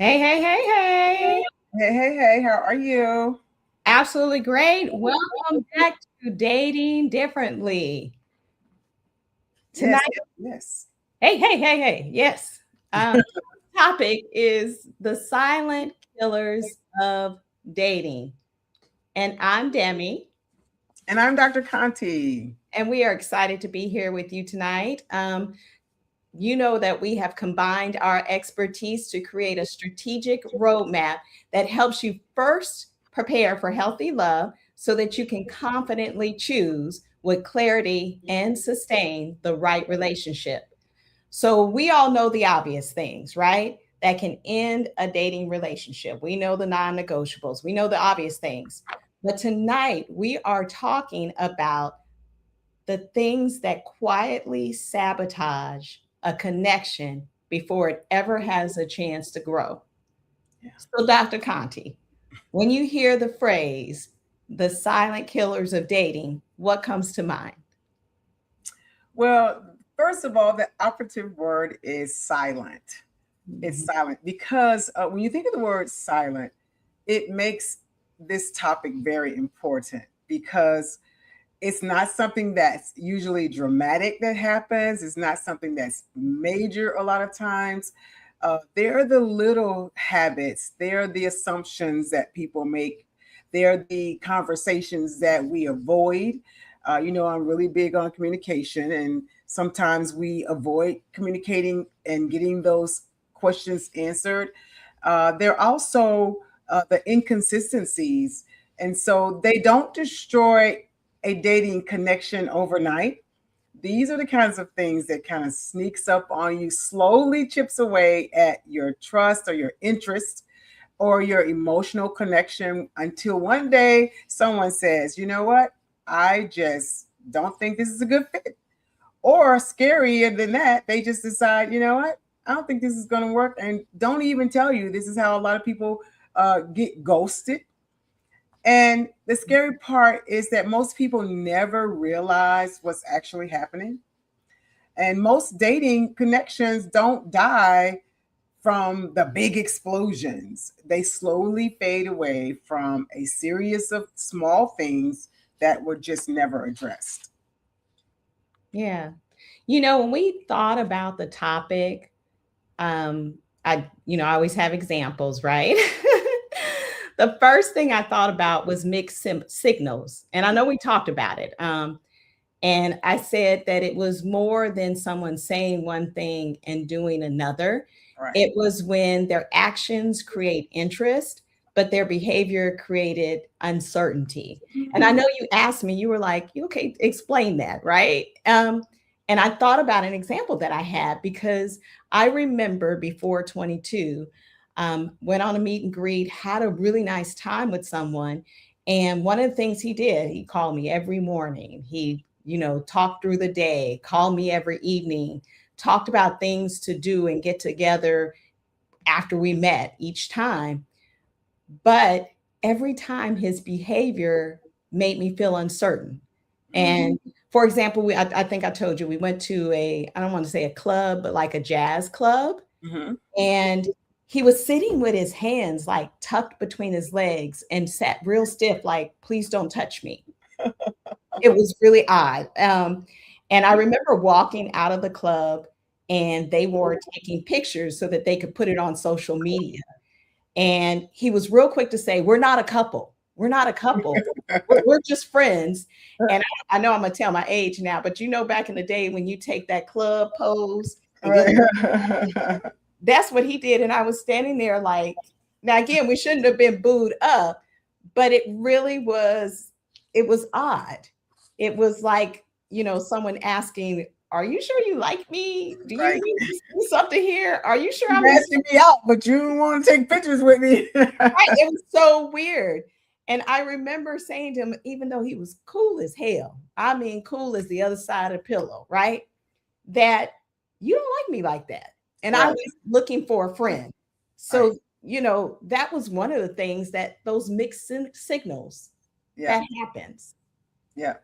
Hey, hey, hey, hey. Hey, hey, hey, how are you? Absolutely great. Welcome back to Dating Differently. Yes, Tonight, yes, yes. hey, hey, hey, hey. Yes. Topic is the silent killers of dating. And I'm Demi, And I'm Dr. Conti. and we are excited to be here with you tonight. You know that we have combined our expertise to create a strategic roadmap that helps you first prepare for healthy love so that you can confidently choose with clarity and sustain the right relationship. So, we all know the obvious things, right? That can end a dating relationship. We know the non negotiables, we know the obvious things. But tonight, we are talking about the things that quietly sabotage a connection before it ever has a chance to grow. Yeah. So, Dr. Conti, when you hear the phrase, the silent killers of dating, what comes to mind? Well, first of all, the operative word is silent. It's Mhm. silent because when you think of the word silent, it makes this topic very important because it's not something that's usually dramatic that happens. It's not something that's major a lot of times. They're the little habits, they're the assumptions that people make, they're the conversations that we avoid. I'm really big on communication, and sometimes we avoid communicating and getting those questions answered. They're also the inconsistencies. And so they don't destroy a dating connection overnight. These are the kinds of things that kind of sneaks up on you, slowly chips away at your trust or your interest or your emotional connection until one day someone says, you know what? I just don't think this is a good fit. Or scarier than that, they just decide, you know what? I don't think this is going to work and don't even tell you. This is how a lot of people get ghosted. And the scary part is that most people never realize what's actually happening. And most dating connections don't die from the big explosions. They slowly fade away from a series of small things that were just never addressed. Yeah. You know, when we thought about the topic, um, I always have examples, right? The first thing I thought about was mixed signals. And I know we talked about it. And I said that it was more than someone saying one thing and doing another. Right. It was when their actions create interest, but their behavior created uncertainty. And I Mhm. know you asked me, you were like, okay, explain that, right? And I thought about an example that I had because I remember before 22, went on a meet and greet, had a really nice time with someone. And one of the things he did, he called me every morning. He, talked through the day, called me every evening, talked about things to do and get together after we met each time. But every time his behavior made me feel uncertain. Mhm. And for example, I think I told you we went to I don't want to say a club, but like a jazz club. Mhm. And he was sitting with his hands like tucked between his legs and sat real stiff, like, please don't touch me. It was really odd. And I remember walking out of the club and they were taking pictures so that they could put it on social media. And he was real quick to say, we're not a couple. We're not a couple. We're just friends. And I know I'm going to tell my age now, but back in the day when you take that club pose and you Right. that's what he did. And I was standing there like, now again, we shouldn't have been booed up, but it was odd. It was like, someone asking, are you sure you like me? Do you Right. need to see something here? Are you sure You I'm asking me out, but you don't want to take pictures with me. right? It was so weird. And I remember saying to him, even though he was cool as hell, I mean, cool as the other side of the pillow, right? That you don't like me like that. And I Right. was looking for a friend. Right. So, that was one of the things that those mixed signals Yeah. that happens. Yeah.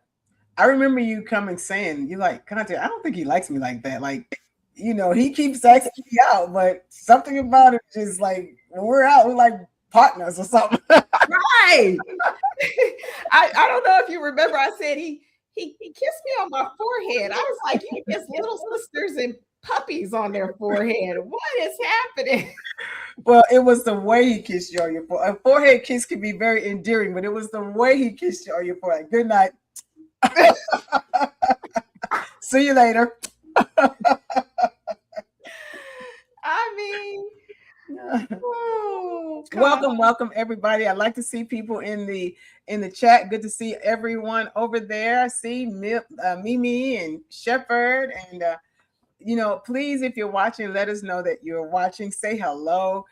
I remember you coming saying, you like, Conte, I don't think he likes me like that. Like, he keeps asking me out, but something about it is like when we're out, we're like partners or something. Right. I don't know if you remember, I said he kissed me on my forehead. I was like, you kiss little sisters and puppies on their forehead. What is happening? Well, it was the way he kissed you on your forehead. A forehead kiss can be very endearing, but it was the way he kissed you on your forehead. Good night. See you later. I mean, oh, welcome everybody. I like to see people in the chat. Good to see everyone over there. I see Mimi and Shepherd, and please, if you're watching, let us know that you're watching. Say hello.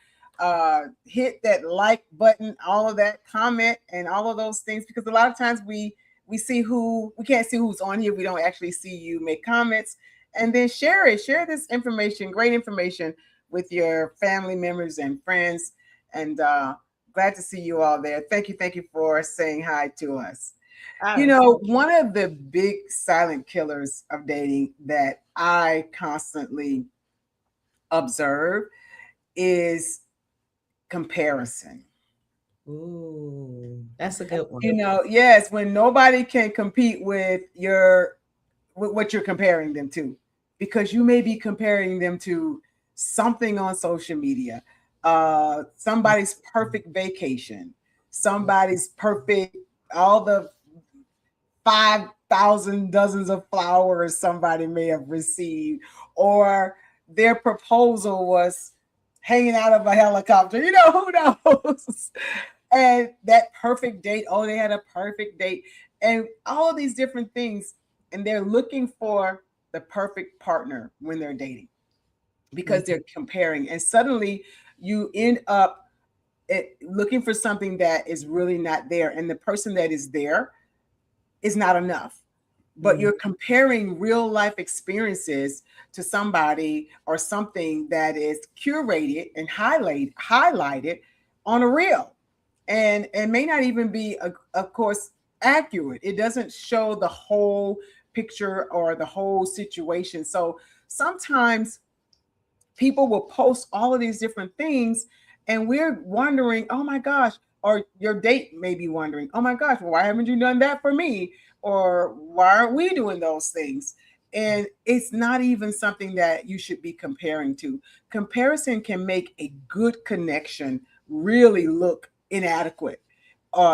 Hit that like button, all of that, comment, and all of those things, because a lot of times we see we can't see who's on here. We don't actually see you make comments, and then share this information, great information, with your family members and friends. And glad to see you all there. Thank you for saying hi to us. One of the big silent killers of dating that I constantly observe is comparison. Ooh, that's a good one. Yes, when nobody can compete with what you're comparing them to, because you may be comparing them to something on social media, somebody's perfect vacation, somebody's perfect, all the 5,000 dozens of flowers somebody may have received, or their proposal was hanging out of a helicopter. Who knows? And that perfect date. Oh, they had a perfect date, and all of these different things. And they're looking for the perfect partner when they're dating, because they're comparing. And suddenly you end up looking for something that is really not there. And the person that is there is not enough. But you're comparing real life experiences to somebody or something that is curated and highlighted on a reel, and may not even be, of course, accurate. It doesn't show the whole picture or the whole situation. So sometimes people will post all of these different things, and we're wondering, oh my gosh, or your date may be wondering, oh my gosh, why haven't you done that for me? Or why aren't we doing those things? And it's not even something that you should be comparing to. Comparison can make a good connection really look inadequate,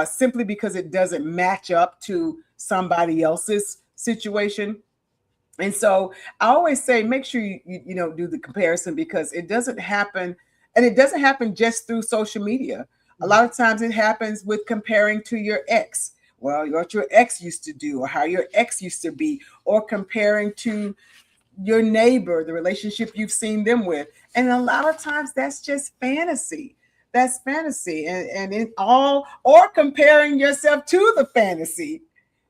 simply because it doesn't match up to somebody else's situation. And so I always say, make sure you do the comparison, because it doesn't happen, and it doesn't happen just through social media. A lot of times it happens with comparing to your ex. Well, what your ex used to do, or how your ex used to be, or comparing to your neighbor, the relationship you've seen them with. And a lot of times that's just fantasy. That's fantasy. And it all, or comparing yourself to the fantasy,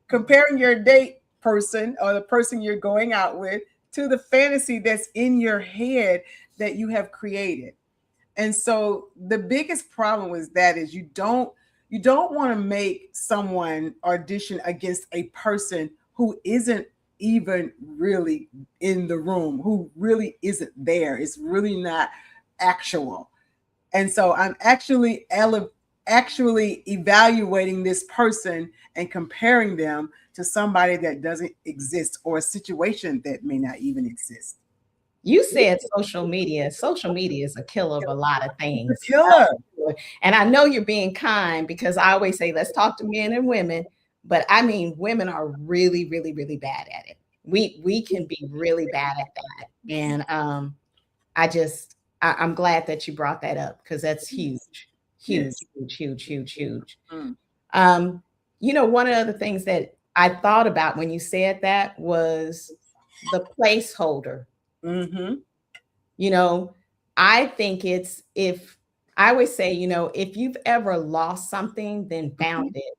comparing your date person or the person you're going out with to the fantasy that's in your head that you have created. And so the biggest problem with that is you don't want to make someone audition against a person who isn't even really in the room, who really isn't there. It's really not actual. And so I'm actually evaluating this person and comparing them to somebody that doesn't exist, or a situation that may not even exist. You said social media. Social media is a killer of a lot of things. It's a killer. And I know you're being kind, because I always say, let's talk to men and women. But I mean, women are really, really, really bad at it. We can be really bad at that. And I'm glad that you brought that up, because that's huge. Huge. Mm. One of the things that I thought about when you said that was the placeholder. Mm-hmm. I think I always say, if you've ever lost something, then found it,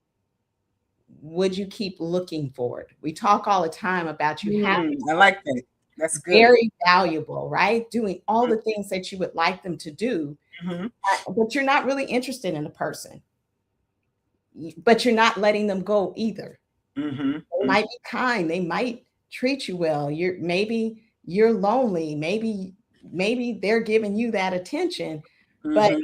would you keep looking for it? We talk all the time about you having I like that. That's good. Very valuable, right? Doing all the things that you would like them to do, but you're not really interested in a person, but you're not letting them go either. They might be kind. They might treat you well. Maybe you're lonely. Maybe they're giving you that attention, but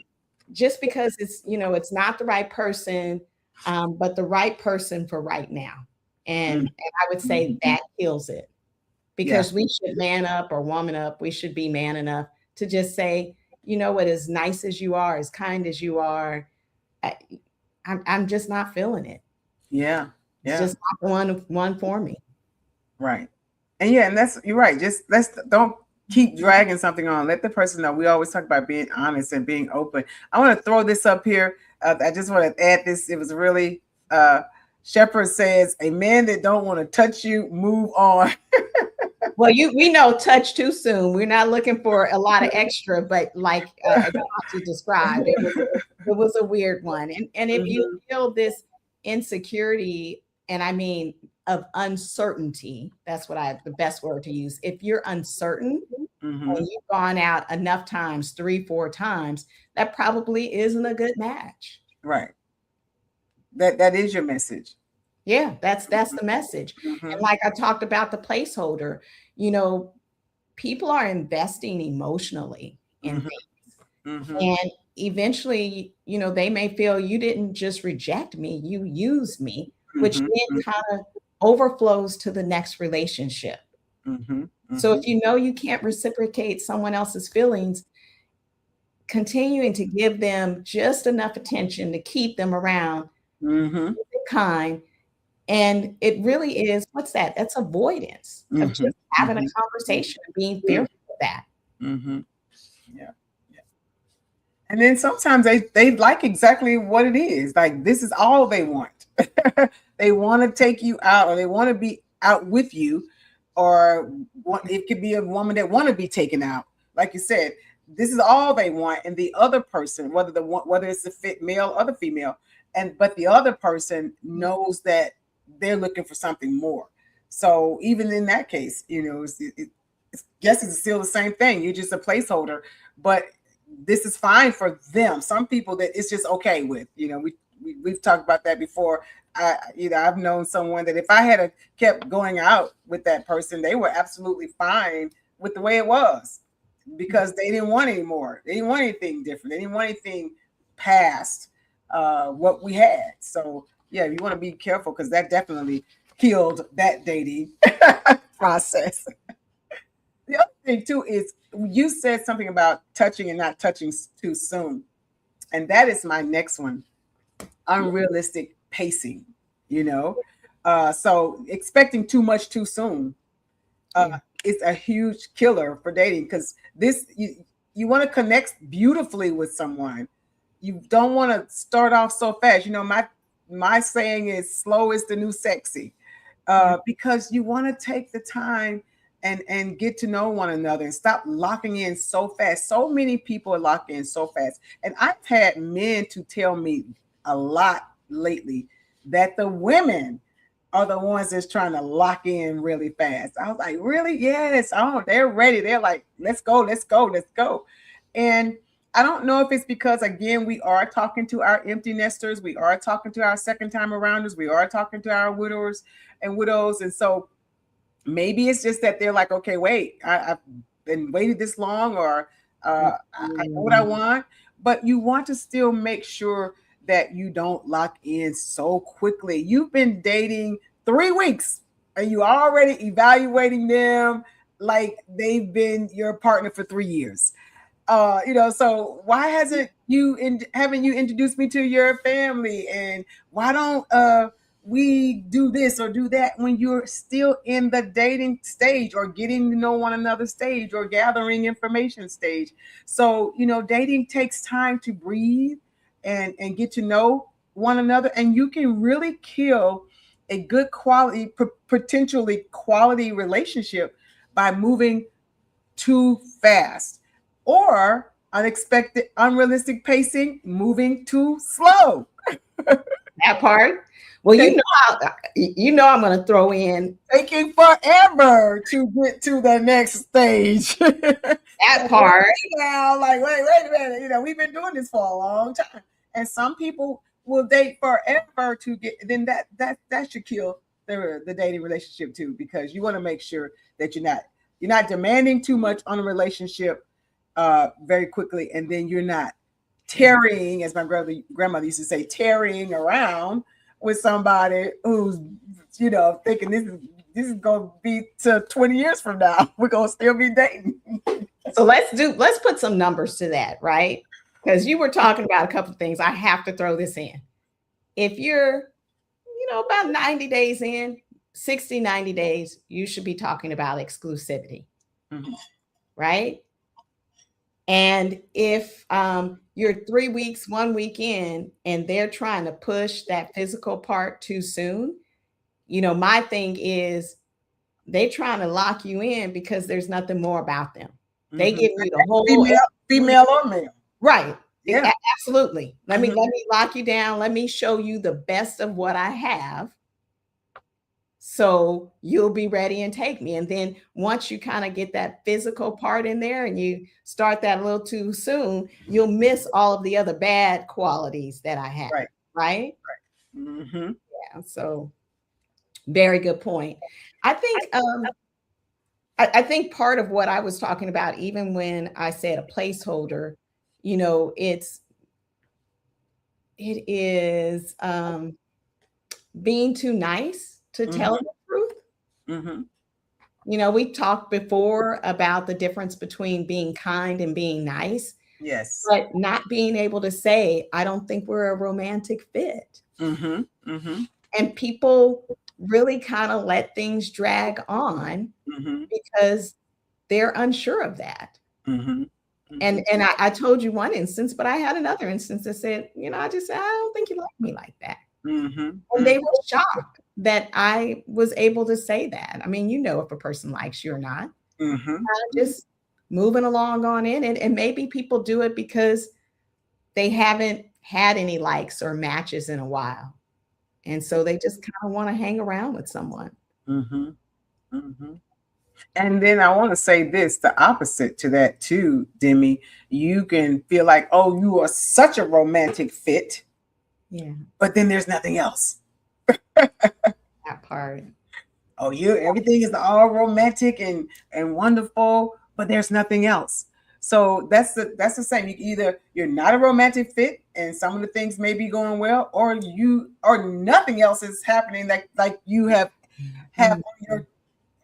just because it's, it's not the right person, but the right person for right now. And I would say that kills it, Yeah. because we should man up or woman up. We should be man enough to just say, you know what, as nice as you are, as kind as you are, I, I'm just not feeling it. Yeah. It's Yeah. just not the one for me. Right. And yeah, and you're right. Just don't keep dragging something on. Let the person know. We always talk about being honest and being open. I want to throw this up here. I just want to add this. It was really Shepherd says, a man that don't want to touch you, move on. Well, we know touch too soon. We're not looking for a lot of extra, but like you described, it was a weird one. And if you feel this insecurity, and I mean of uncertainty, that's the best word to use. If you're uncertain and you've gone out enough times, 3-4 times, that probably isn't a good match. Right. That is your message. Yeah, that's the message. And like I talked about the placeholder, people are investing emotionally in things. And eventually, they may feel you didn't just reject me, you used me, which then kind of overflows to the next relationship. So if you can't reciprocate someone else's feelings, continuing to give them just enough attention to keep them around, kind. And it really is, what's that? That's avoidance of just having a conversation and being fearful of that. Yeah. And then sometimes they like exactly what it is. Like, this is all they want. They want to take you out, or they want to be out with you, or it could be a woman that want to be taken out. Like you said, this is all they want. And the other person, whether it's a fit male or the female, but the other person knows that they're looking for something more. So even in that case, it's still the same thing. You're just a placeholder, but this is fine for them. Some people that it's just okay with. We've talked about that before. I've known someone that if I had kept going out with that person, they were absolutely fine with the way it was, because they didn't want any more. They didn't want anything different. They didn't want anything past what we had. So yeah, you want to be careful, because that definitely killed that dating process. The other thing too is, you said something about touching and not touching too soon. And that is my next one. Unrealistic pacing, so expecting too much too soon is a huge killer for dating, because you want to connect beautifully with someone. You don't want to start off so fast. My saying is, slow is the new sexy, because you want to take the time and get to know one another and stop locking in so fast. So many people are locking in so fast. And I've had men to tell me a lot lately that the women are the ones that's trying to lock in really fast. I was like, really? Yes. Oh, they're ready. They're like, let's go, let's go, let's go. And I don't know if it's because, again, we are talking to our empty nesters. We are talking to our second time arounders. We are talking to our widowers and widows. And so maybe it's just that they're like, okay, wait, I've been waiting this long, or I know what I want. But you want to still make sure that you don't lock in so quickly. You've been dating 3 weeks and you already evaluating them like they've been your partner for 3 years. So why haven't you introduced me to your family? And why don't we do this or do that when you're still in the dating stage, or getting to know one another stage, or gathering information stage? So, dating takes time to breathe and get to know one another. And you can really kill a good quality, potentially quality relationship by moving too fast, or unexpected, unrealistic pacing, moving too slow. That part. Well, I'm going to throw in taking forever to get to the next stage. That part. Now, like, wait a minute. We've been doing this for a long time, and some people will date forever to get. Then that should kill the dating relationship too, because you want to make sure that you're not You're not demanding too much on a relationship very quickly, and then you're not tarrying, as my grandmother used to say, tarrying around with somebody who's, thinking this is gonna be to 20 years from now. We're gonna still be dating. So let's put some numbers to that, right? Because you were talking about a couple of things. I have to throw this in. If you're, about 90 days in, 60, 90 days, you should be talking about exclusivity, right? And if you're 3 weeks, 1 week in, and they're trying to push that physical part too soon, my thing is they trying to lock you in because there's nothing more about them. They give you the whole female or male. Right. Yeah. Absolutely. Let me lock you down. Let me show you the best of what I have, so you'll be ready and take me. And then once you kind of get that physical part in there and you start that a little too soon, you'll miss all of the other bad qualities that I have. Right. Mm-hmm. Yeah. So very good point. I think I think part of what I was talking about, even when I said a placeholder, it is being too nice to tell the truth. We talked before about the difference between being kind and being nice. Yes. But not being able to say, I don't think we're a romantic fit. And people really kind of let things drag on because they're unsure of that. And I told you one instance, but I had another instance that said, I just said, I don't think you like me like that. And they were shocked that I was able to say that. I mean, if a person likes you or not. Just moving along on in it. And maybe people do it because they haven't had any likes or matches in a while. And so they just kind of want to hang around with someone. And then I want to say this, the opposite to that too, Demi. You can feel like, oh, you are such a romantic fit. Yeah. But then there's nothing else. That part. Oh, everything is all romantic and wonderful, but there's nothing else. So that's the same. Either you're not a romantic fit and some of the things may be going well, or nothing else is happening that like you have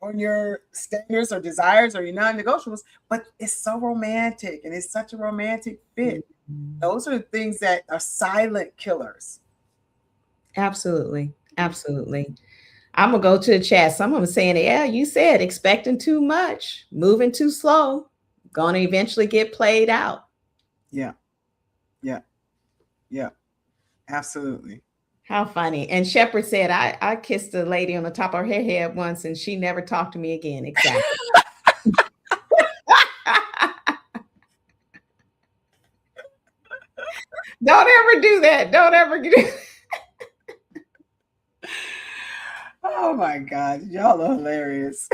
on your standards or desires or your non-negotiables, but it's so romantic and it's such a romantic fit. Those are the things that are silent killers. Absolutely. Absolutely. I'm going to go to the chat. Someone was saying, yeah, you said expecting too much, moving too slow, going to eventually get played out. Yeah. Absolutely. How funny. And Shepard said, I kissed a lady on the top of her head once and she never talked to me again. Exactly. Don't ever do that. Don't ever do that. Oh my God, y'all are hilarious.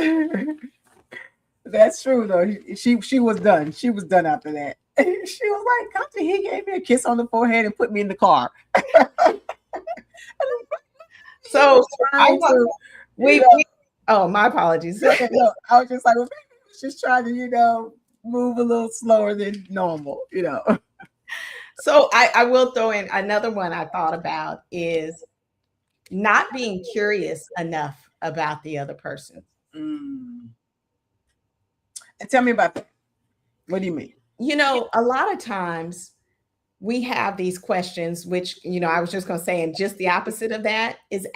That's true though. She was done. She was done after that. She was like, "Come to he gave me a kiss on the forehead and put me in the car." So oh, my apologies. I was just like, well, maybe she's trying to, move a little slower than normal, So I will throw in another one I thought about is not being curious enough about the other person. And tell me about that. What do you mean? A lot of times we have these questions, which, I was just going to say, and just the opposite of that is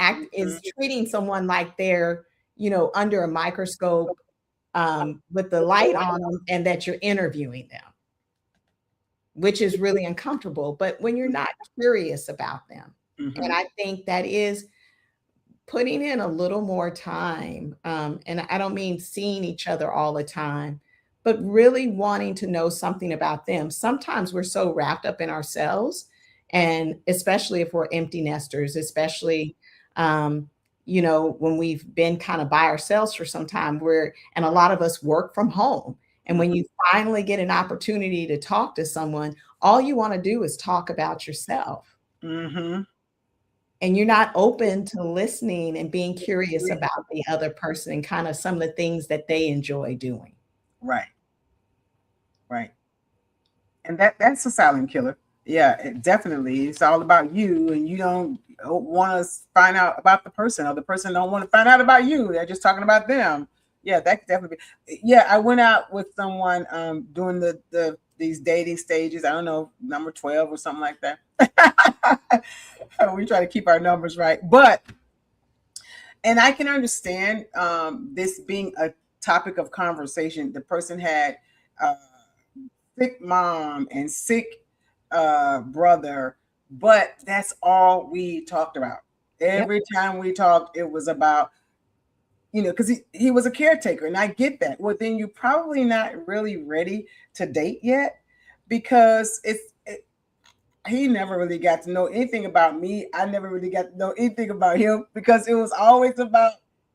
treating someone like they're, under a microscope with the light on them and that you're interviewing them, which is really uncomfortable. But when you're not curious about them, and I think that is putting in a little more time. And I don't mean seeing each other all the time, but really wanting to know something about them. Sometimes we're so wrapped up in ourselves, and especially if we're empty nesters, especially, when we've been kind of by ourselves for some time, and a lot of us work from home. And when you finally get an opportunity to talk to someone, all you want to do is talk about yourself. and you're not open to listening and being curious about the other person and kind of some of the things that they enjoy doing. Right. Right. And that's a silent killer. Yeah, definitely. It's all about you, and you don't want to find out about the person, or the person don't want to find out about you. They're just talking about them. Yeah, that could definitely be. Yeah, I went out with someone doing these dating stages. I don't know, number 12 or something like that. We try to keep our numbers right, and I can understand this being a topic of conversation. The person had sick mom and sick brother, but that's all we talked about. Every time we talked, it was about, because he was a caretaker, and I get that. Well, then you're probably not really ready to date yet, because he never really got to know anything about me. I never really got to know anything about him, because it was always about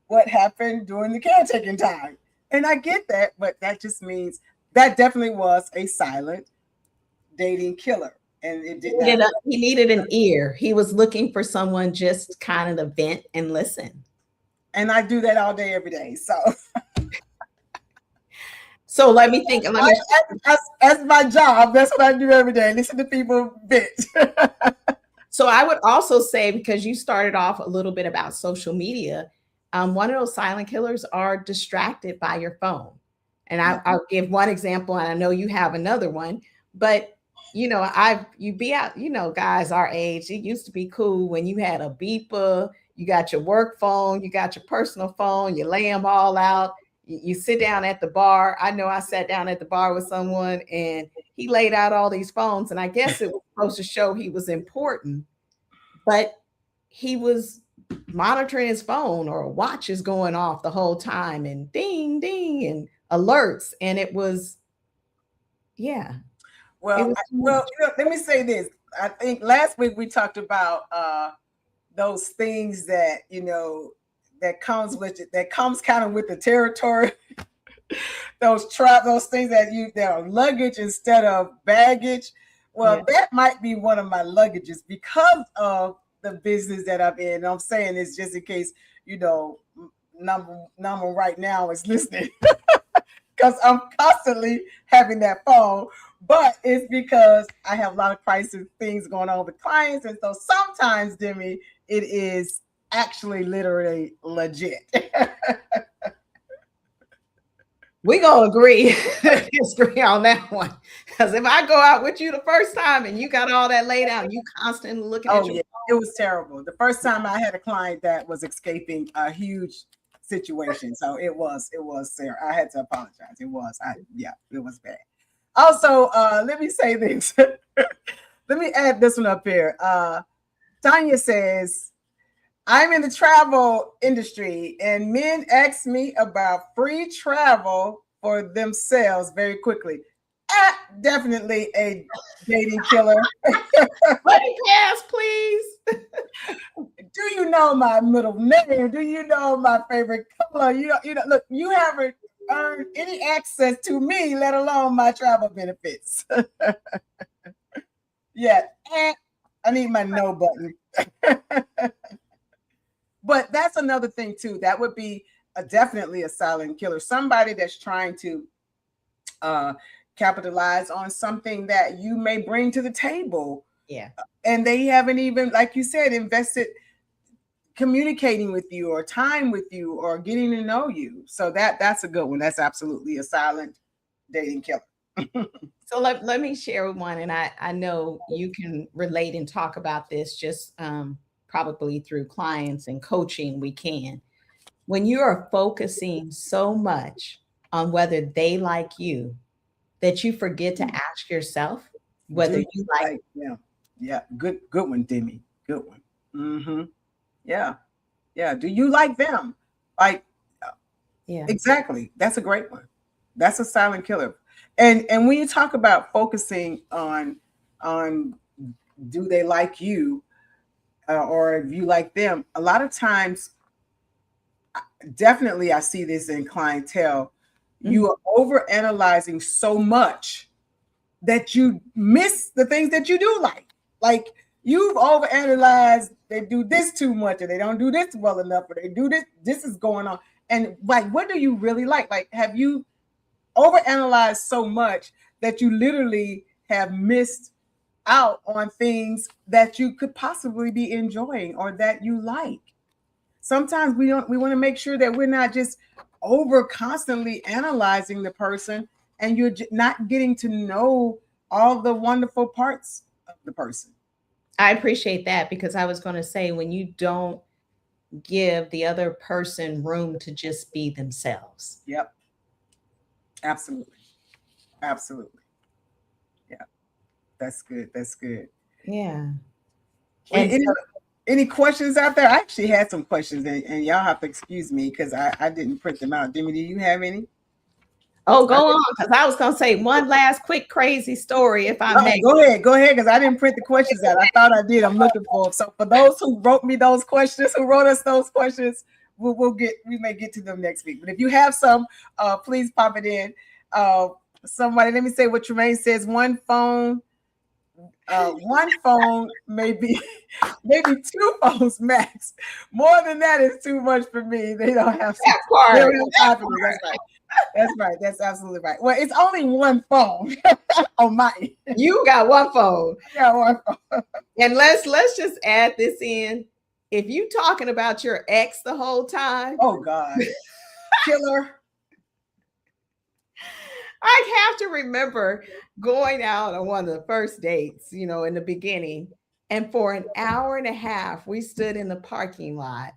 what happened during the caretaking time. And I get that, but that just means that definitely was a silent dating killer. And it did not. He needed an ear. He was looking for someone just kind of to vent and listen. And I do that all day, every day. So let me think. That's my job. That's what I do every day. Listen to people bitch. So I would also say, because you started off a little bit about social media, one of those silent killers are distracted by your phone. And I'll give one example, and I know you have another one, but you be out, guys our age, it used to be cool when you had a beeper, you got your work phone, you got your personal phone, you lay them all out, you sit down at the bar. I know I sat down at the bar with someone, and he laid out all these phones, and I guess it was supposed to show he was important, but he was monitoring his phone, or a watch is going off the whole time, and ding, ding, and alerts. And it was, yeah. Well, let me say this. I think last week we talked about those things that, that comes kind of with the territory. those things that are luggage instead of baggage. Well, that might be one of my luggages, because of the business that I'm in. I'm saying this just in case, number right now is listening, because I'm constantly having that phone. But it's because I have a lot of crisis things going on with clients. And so sometimes, Demi, it is actually literally legit. We're going to agree on that one. Because if I go out with you the first time and you got all that laid out, you constantly looking at your phone. It was terrible. The first time I had a client that was escaping a huge situation. So it was Sarah. I had to apologize. It was bad. Also, let me say this. Let me add this one up here. Tanya says, I'm in the travel industry, and men ask me about free travel for themselves very quickly. Definitely a dating killer. Buddy pass, please. Do you know my middle name? Do you know my favorite color? Look, you haven't earned any access to me, let alone my travel benefits. Yeah, I need my no button. But that's another thing too. That would be definitely a silent killer. Somebody that's trying to capitalize on something that you may bring to the table. Yeah. And they haven't even, like you said, invested communicating with you, or time with you, or getting to know you. So that's a good one. That's absolutely a silent dating killer. So let me share one, and I know you can relate and talk about this just probably through clients and coaching. We can. When you are focusing so much on whether they like you, that you forget to ask yourself whether you like them. Yeah. Good one, Demi. Good one. Mm-hmm. Yeah. Do you like them? Yeah. Exactly. That's a great one. That's a silent killer. And when you talk about focusing on do they like you, or if you like them, a lot of times, definitely I see this in clientele. Mm-hmm. You are overanalyzing so much that you miss the things that you do like. Like You've overanalyzed. They do this too much, or they don't do this well enough, or they do this. This is going on. And like, what do you really like? Like, have you overanalyzed so much that you literally have missed out on things that you could possibly be enjoying or that you like? Sometimes we want to make sure that we're not just over constantly analyzing the person and you're not getting to know all the wonderful parts of the person. I appreciate that because I was going to say when you don't give the other person room to just be themselves. Yep. Absolutely. Absolutely. Yeah. That's good. That's good. Yeah. And And so, any questions out there? I actually had some questions, and y'all have to excuse me because I didn't print them out. Demi, do you have any? oh, go on, because I was going to say one last quick crazy story, if I may. Go ahead, because I didn't print the questions out. I thought I did. I'm looking for them. So for those who wrote me those questions, who wrote us those questions, we may get to them next week. But if you have some, please pop it in. Somebody, let me say what Tremaine says. One phone, maybe two phones max. More than that is too much for me. They don't have time for me. That's right. That's right. That's absolutely right. Well, it's only one phone on mine. You got one phone. I got one phone. And let's just add this in. If you talking about your ex the whole time, oh God, killer. I have to remember going out on one of the first dates, you know, in the beginning. And for an hour and a half, we stood in the parking lot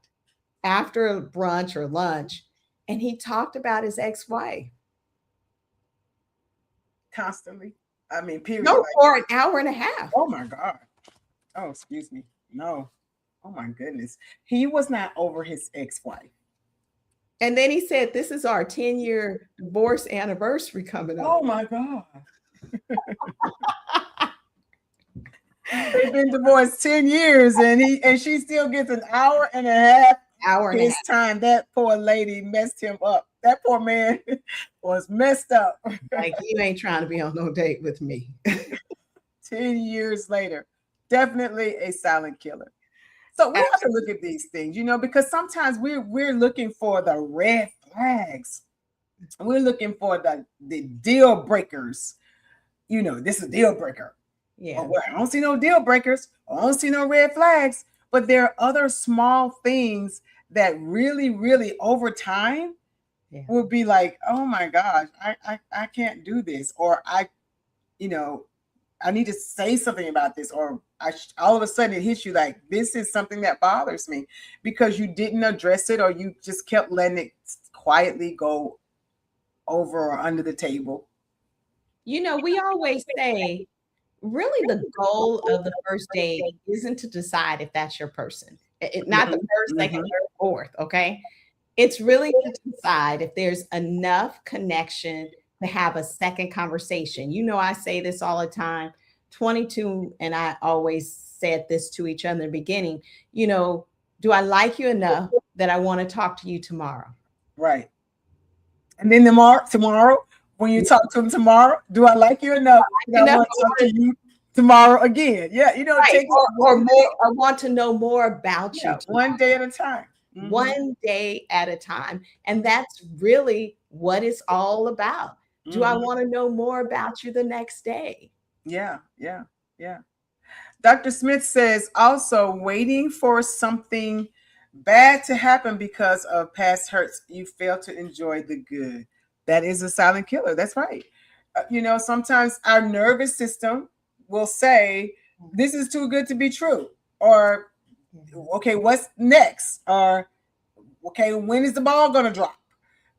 after brunch or lunch, and he talked about his ex-wife. Constantly. I mean, period. No, for an hour and a half. Oh my God. Oh, excuse me. No. Oh my goodness. He was not over his ex-wife. And then he said, this is our 10-year divorce anniversary coming up. Oh my God. They've been divorced 10 years and she still gets an hour and a half his time. That poor lady messed him up. That poor man was messed up. Like, you ain't trying to be on no date with me. 10 years later. Definitely a silent killer. So we have to look at these things, you know, because sometimes we're looking for the red flags. We're looking for the deal breakers. You know, this is a deal breaker. Yeah. Well, I don't see no deal breakers. I don't see no red flags. But there are other small things that really, really over time will be like, oh my gosh, I can't do this. Or I need to say something about this. Or all of a sudden it hits you like, this is something that bothers me because you didn't address it or you just kept letting it quietly go over or under the table. You know, we always say, really the goal of the first date isn't to decide if that's your person. Not the first, second, third, fourth, okay? It's really to decide if there's enough connection to have a second conversation. You know, I say this all the time. 22 and I always said this to each other in the beginning, you know, do I like you enough that I want to talk to you tomorrow? Right. And then tomorrow, when you talk to him tomorrow, do I like you enough that I want to talk to you tomorrow again? Yeah, you know, right. or more. I want to know more about you. One day at a time. Mm-hmm. One day at a time. And that's really what it's all about. Do I want to know more about you the next day? Yeah. Dr. Smith says also waiting for something bad to happen because of past hurts. You fail to enjoy the good. That is a silent killer. That's right. You know, sometimes our nervous system will say, this is too good to be true. Or, okay, what's next? Or, okay, when is the ball going to drop?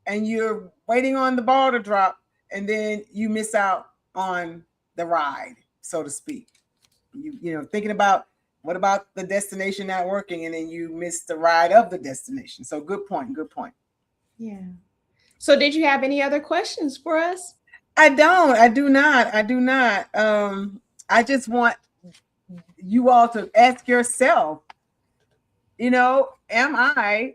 And you're waiting on the ball to drop, and then you miss out on the ride, so to speak. You know, thinking about what about the destination not working, and then you miss the ride of the destination. So good point. Yeah. So did you have any other questions for us? I do not. I just want you all to ask yourself, you know, am I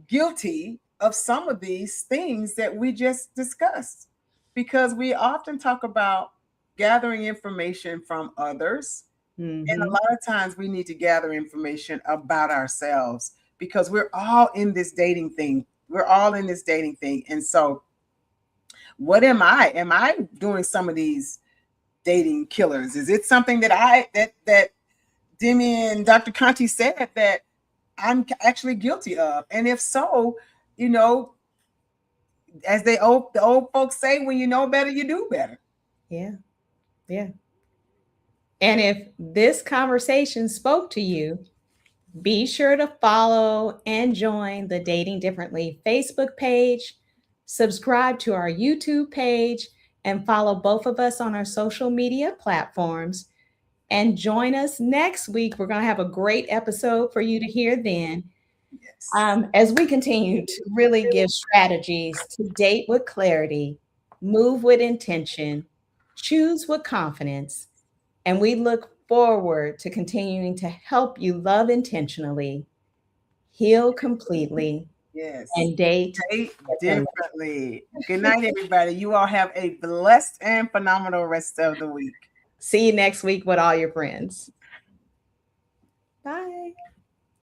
guilty of some of these things that we just discussed? Because we often talk about gathering information from others And a Mhm. lot of times we need to gather information about ourselves because we're all in this dating thing. We're all in this dating thing. And so, what am I? Am I doing some of these dating killers? Is it something that Demi and Dr. Conti said that I'm actually guilty of? And if so, you know, as the old folks say, when you know better, you do better. Yeah. Yeah. And if this conversation spoke to you, be sure to follow and join the Dating Differently Facebook page, subscribe to our YouTube page, and follow both of us on our social media platforms. And join us next week. We're going to have a great episode for you to hear then. Yes. As we continue to really give strategies to date with clarity, move with intention, choose with confidence, and we look forward to continuing to help you love intentionally, heal completely, Yes. and date Date differently. differently. Good night, everybody. You all have a blessed and phenomenal rest of the week. See you next week with all your friends. Bye.